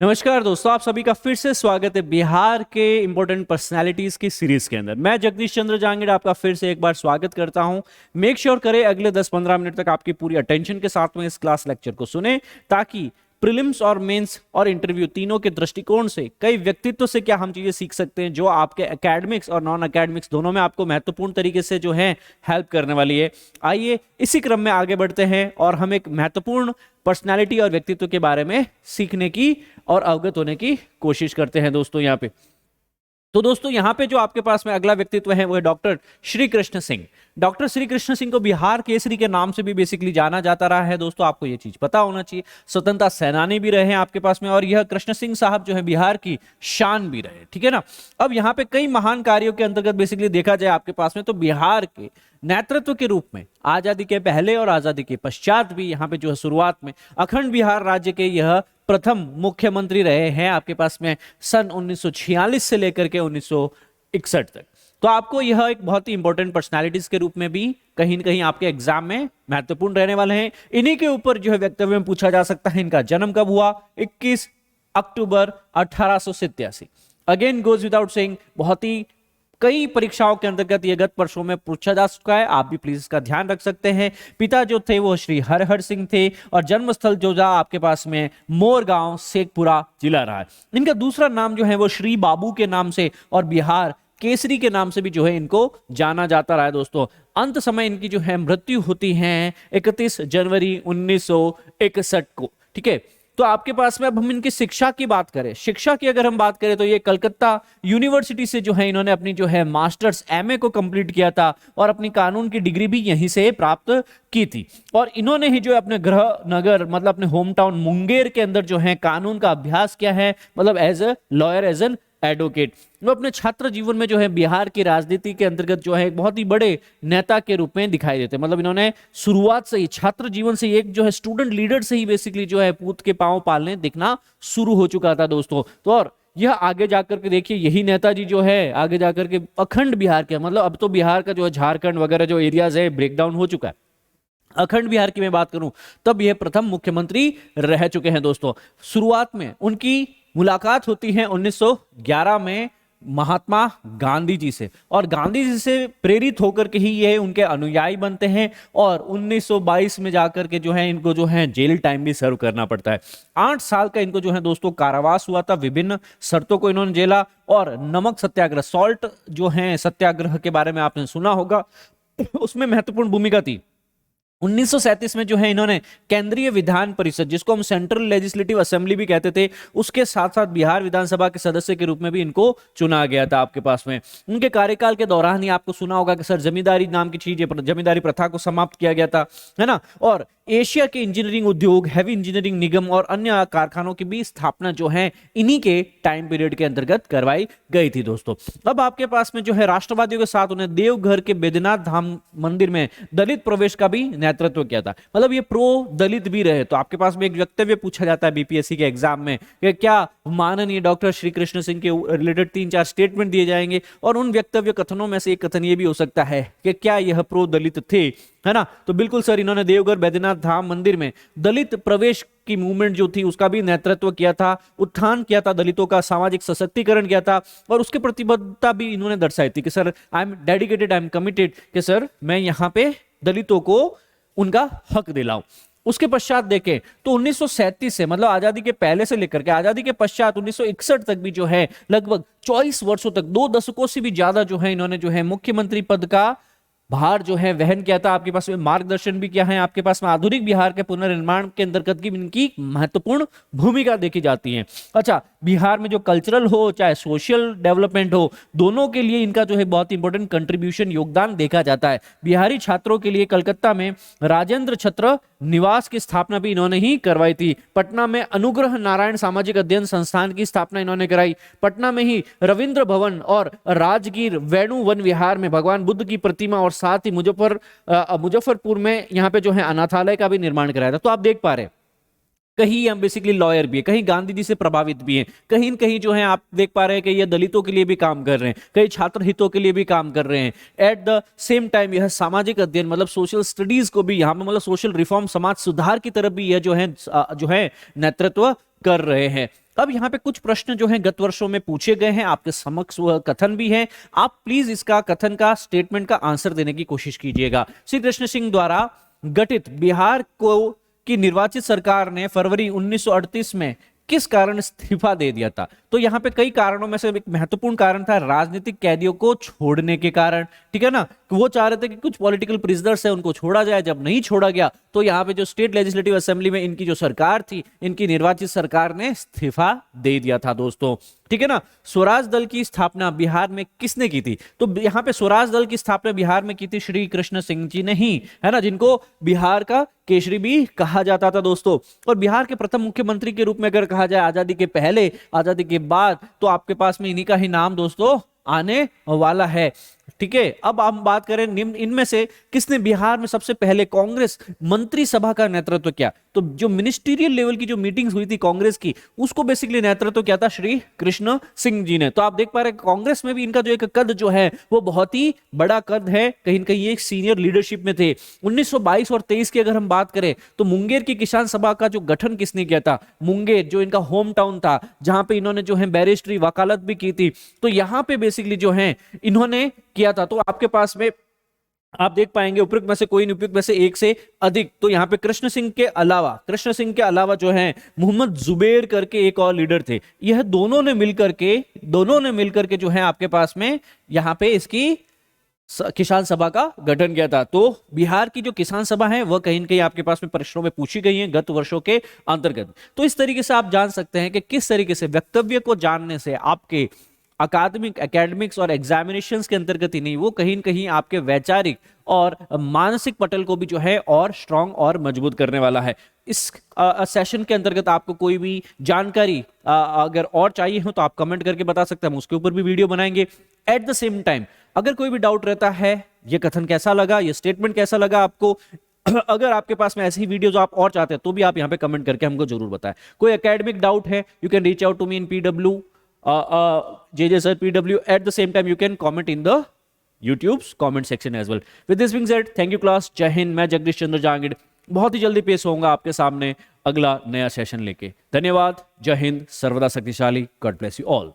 नमस्कार दोस्तों, आप सभी का फिर से स्वागत है बिहार के इंपॉर्टेंट पर्सनालिटीज की सीरीज के अंदर। मैं जगदीश चंद्र जांगीड़ आपका फिर से एक बार स्वागत करता हूं। मेक श्योर करें अगले 10-15 मिनट तक आपकी पूरी अटेंशन के साथ में इस क्लास लेक्चर को सुने, ताकि प्रीलिम्स और मेंस और इंटरव्यू तीनों के दृष्टिकोण से कई व्यक्तित्व से क्या हम चीजें सीख सकते हैं जो आपके एकेडमिक्स और नॉन एकेडमिक्स दोनों में आपको महत्वपूर्ण तरीके से जो है हेल्प करने वाली है। आइए इसी क्रम में आगे बढ़ते हैं और हम एक महत्वपूर्ण पर्सनालिटी और व्यक्तित्व के बारे में सीखने की और अवगत होने की कोशिश करते हैं दोस्तों यहाँ पे। तो दोस्तों यहाँ पे जो आपके पास में अगला व्यक्तित्व है वो है डॉक्टर श्री कृष्ण सिंह। डॉक्टर श्री कृष्ण सिंह को बिहार केसरी के नाम से भी बेसिकली जाना जाता रहा है दोस्तों, आपको ये चीज पता होना चाहिए। स्वतंत्रता सेनानी भी रहे हैं आपके पास में, और यह कृष्ण सिंह साहब जो है बिहार की शान भी रहे, ठीक है ना। अब यहाँ पे कई महान कार्यों के अंतर्गत बेसिकली देखा जाए आपके पास में, तो बिहार के नेतृत्व के रूप में आजादी के पहले और आजादी के पश्चात भी यहाँ पे जो है शुरुआत में अखंड बिहार राज्य के यह प्रथम मुख्यमंत्री रहे हैं आपके पास में सन 1946 से लेकर के 1961 तक। तो आपको यह एक बहुत ही इंपॉर्टेंट पर्सनालिटीज के रूप में भी कहीं न कहीं आपके एग्जाम में महत्वपूर्ण रहने वाले हैं। इन्हीं के ऊपर जो है वक्तव्य में पूछा जा सकता है इनका जन्म कब हुआ, 21 अक्टूबर 1887। अगेन गोज विदाउट सेइंग, बहुत ही कई परीक्षाओं के अंतर्गत ये गत वर्षों में पूछा जा चुका है, आप भी प्लीज इसका ध्यान रख सकते हैं। पिता जो थे वो श्री हरहर सिंह थे, और जन्मस्थल जो जा आपके पास में मोरगांव शेखपुरा जिला रहा है। इनका दूसरा नाम जो है वो श्री बाबू के नाम से और बिहार केसरी के नाम से भी जो है इनको जाना जाता रहा है दोस्तों। अंत समय इनकी जो है मृत्यु होती है 31 जनवरी 1961 को, ठीक है। तो आपके पास में अब हम इनकी शिक्षा की बात करें, शिक्षा की अगर हम बात करें तो ये कलकत्ता यूनिवर्सिटी से जो है इन्होंने अपनी जो है मास्टर्स एमए को कंप्लीट किया था, और अपनी कानून की डिग्री भी यहीं से प्राप्त की थी। और इन्होंने ही जो है अपने गृह नगर मतलब अपने होम टाउन मुंगेर के अंदर जो है कानून का अभ्यास किया है, मतलब as a lawyer, as an advocate. वो अपने छात्र जीवन में जो है बिहार की राजनीति के अंतर्गत जो है एक बहुत ही बड़े नेता के रूप में दिखाई देते हैं। मतलब इन्होंने शुरुआत से ही छात्र जीवन से ही एक जो है स्टूडेंट लीडर से ही बेसिकली जो है पूत के पांव पालने दिखना शुरू हो चुका था दोस्तों। तो और यह आगे जाकर के देखिए यही नेताजी जो है आगे जाकर के अखंड बिहार के, मतलब अब तो बिहार का जो है झारखंड वगैरह जो एरियाज है ब्रेकडाउन हो चुका है, अखंड बिहार की मैं बात करूं तब यह प्रथम मुख्यमंत्री रह चुके हैं दोस्तों। शुरुआत में उनकी मुलाकात होती है 1911 में महात्मा गांधी जी से, और गांधी जी से प्रेरित होकर के ही ये उनके अनुयायी बनते हैं, और 1922 में जाकर के जो है इनको जो है जेल टाइम भी सर्व करना पड़ता है। 8 साल का इनको जो है दोस्तों कारावास हुआ था, विभिन्न शर्तों को इन्होंने झेला। और नमक सत्याग्रह, सॉल्ट जो है सत्याग्रह के बारे में आपने सुना होगा, उसमें महत्वपूर्ण भूमिका थी। 1937 में जो है इन्होंने केंद्रीय विधान परिषद, जिसको हम सेंट्रल लेजिस्लेटिव असेंबली भी कहते थे, उसके साथ साथ बिहार विधानसभा के सदस्य के रूप में भी इनको चुना गया था आपके पास में। उनके कार्यकाल के दौरान ही आपको सुना होगा कि सर जमींदारी नाम की चीज, जमींदारी प्रथा को समाप्त किया गया था, है ना। और एशिया के इंजीनियरिंग उद्योग, हैवी इंजीनियरिंग निगम और अन्य कारखानों की भी स्थापना जो है इन्हीं के टाइम पीरियड के अंतर्गत करवाई गई थी दोस्तों। अब आपके पास में जो है राष्ट्रवादियों के साथ उन्हें देवघर के बैद्यनाथ धाम मंदिर में दलित प्रवेश का भी नेतृत्व किया था, मतलब ये प्रो दलित भी रहे। तो आपके पास में एक वक्तव्य पूछा जाता है बीपीएससी के एग्जाम में कि क्या माननीय डॉक्टर श्री कृष्ण सिंह के रिलेटेड 3-4 स्टेटमेंट दिए जाएंगे, और उन वक्तव्य कथनों में से एक कथन ये भी हो सकता है कि क्या यह प्रो दलित थे, है ना। तो बिल्कुल सर, इन्होंने देवघर बैद्यनाथ धाम मंदिर में दलित प्रवेश की मूवमेंट जो थी उसका भी नेतृत्व किया था, उत्थान किया था, दलितों का सामाजिक सशक्तिकरण किया था, और उसकी प्रतिबद्धता भी इन्होंने दर्शाई थी कि sir I am dedicated, I am committed, कि सर मैं यहाँ पे दलितों को उनका हक दिलाऊं। उसके पश्चात देखें तो 1937 से, मतलब आजादी के पहले से लेकर के आजादी के पश्चात 1961 तक भी जो है लगभग 24 वर्षों तक, 2 दशकों से भी ज्यादा जो है इन्होंने जो है मुख्यमंत्री पद का भार जो है वहन किया था। आपके पास में मार्गदर्शन भी किया है, आपके पास में आधुनिक बिहार के पुनर्निर्माण के अंतर्गत की इनकी महत्वपूर्ण भूमिका देखी जाती है। अच्छा, बिहार में जो कल्चरल हो चाहे सोशल डेवलपमेंट हो, दोनों के लिए इनका जो है बहुत इंपॉर्टेंट कंट्रीब्यूशन, योगदान देखा जाता है। बिहारी छात्रों के लिए कलकत्ता में राजेंद्र छत्र निवास की स्थापना भी इन्होंने ही करवाई थी। पटना में अनुग्रह नारायण सामाजिक अध्ययन संस्थान की स्थापना इन्होंने कराई। पटना में ही रविंद्र भवन और राजगीर वेणु वन विहार में भगवान बुद्ध की प्रतिमा, और साथ ही मुजफ्फरपुर में यहाँ पे जो है अनाथालय का भी निर्माण कराया था। तो आप देख पा रहे हैं कहीं हम बेसिकली लॉयर भी है, कहीं गांधी जी से प्रभावित भी हैं, कहीं न कहीं जो है आप देख पा रहे हैं कि ये दलितों के लिए भी काम कर रहे हैं, कई छात्र हितों के लिए भी काम कर रहे हैं। एट द सेम टाइम यह सामाजिक अध्ययन मतलब सोशल स्टडीज को भी यहाँ पे मतलब सोशल रिफॉर्म, समाज सुधार की तरफ भी यह जो है नेतृत्व कर रहे हैं। अब यहाँ पे कुछ प्रश्न जो हैं गत वर्षों में पूछे गए हैं, आपके समक्ष वह कथन भी है, आप प्लीज इसका कथन का स्टेटमेंट का आंसर देने की कोशिश कीजिएगा। श्री कृष्ण सिंह द्वारा गठित बिहार को की निर्वाचित सरकार ने फरवरी 1938 में किस कारण इस्तीफा दे दिया था? तो यहाँ पे कई कारणों में से एक महत्वपूर्ण कारण था राजनीतिक कैदियों को छोड़ने के कारण, ठीक है ना। वो चाह रहे थे कि कुछ पॉलिटिकल प्रिजनर्स है उनको छोड़ा जाए, जब नहीं छोड़ा गया तो यहाँ पे जो स्टेट लेजिस्लेटिव असेंबली में इनकी जो सरकार थी, इनकी निर्वाचित सरकार ने इस्तीफा दे दिया था दोस्तों, ठीक है ना। स्वराज दल की स्थापना बिहार में किसने की थी? तो यहाँ पे स्वराज दल की स्थापना बिहार में की थी श्री कृष्ण सिंह जी ने ही, है ना, जिनको बिहार का केसरी भी कहा जाता था दोस्तों। और बिहार के प्रथम मुख्यमंत्री के रूप में अगर कहा जाए आजादी के पहले, आजादी के बाद, तो आपके पास में इन्हीं का ही नाम दोस्तों आने वाला है, ठीक है। अब हम बात करें निम्न इनमें से किसने बिहार में सबसे पहले कांग्रेस मंत्रिसभा का नेतृत्व किया? तो जो मिनिस्ट्रियल लेवल की जो मीटिंग्स हुई थी कांग्रेस की, उसको बेसिकली नेतृत्व किया था श्री कृष्ण सिंह जी ने। तो आप देख पा रहे हैं कांग्रेस में भी इनका जो एक कद जो है वो बहुत ही बड़ा कद है, कहीं न कहीं एक सीनियर लीडरशिप में थे। 1922 और 23 की अगर हम बात करें तो मुंगेर की किसान सभा का जो गठन किसने किया था? मुंगेर जो इनका होम टाउन था, जहां पे इन्होंने जो है बैरिस्ट्री वकालत भी की थी, तो यहां पे बेसिकली जो है इन्होंने किया था। तो आपके पास में आप देख पाएंगे उपयुक्त में से कोई नहीं, उपयुक्त में से एक से अधिक। तो यहां पे कृष्ण सिंह के अलावा जो है मोहम्मद जुबेर करके एक और लीडर थे। यह दोनों ने मिलकर के जो है आपके पास में यहां पे इसकी किसान सभा का गठन किया था। तो बिहार की जो किसान सभा है वह कहीं न कहीं आपके पास में परीक्षाओं में पूछी गई है गत वर्षों के अंतर्गत। तो इस तरीके से आप जान सकते हैं कि किस तरीके से वक्तव्य को जानने से आपके एकेडमिक्स और एग्जामिनेशंस के अंतर्गत ही नहीं, वो कहीं न कहीं आपके वैचारिक और मानसिक पटल को भी जो है और स्ट्रांग और मजबूत करने वाला है। इस सेशन के अंतर्गत आपको कोई भी जानकारी अगर और चाहिए हो तो आप कमेंट करके बता सकते हैं, हम उसके ऊपर भी वीडियो बनाएंगे। एट द सेम टाइम अगर कोई भी डाउट रहता है, ये कथन कैसा लगा, ये स्टेटमेंट कैसा लगा आपको, अगर आपके पास में ऐसी ही वीडियोस आप और चाहते हैं तो भी आप यहाँ पे कमेंट करके हमको जरूर बताएं। कोई एकेडमिक डाउट है, you can reach out to me in PW JJ Sir PW. At the same time, you can comment in the YouTube's comment section as well. With this being said, thank you class. जय हिंद। मैं जगदीश चंद्र जहांगीर बहुत ही जल्दी पेश होऊंगा आपके सामने अगला नया सेशन लेके। धन्यवाद। जय हिंद। सर्वदा शक्तिशाली। God bless you all.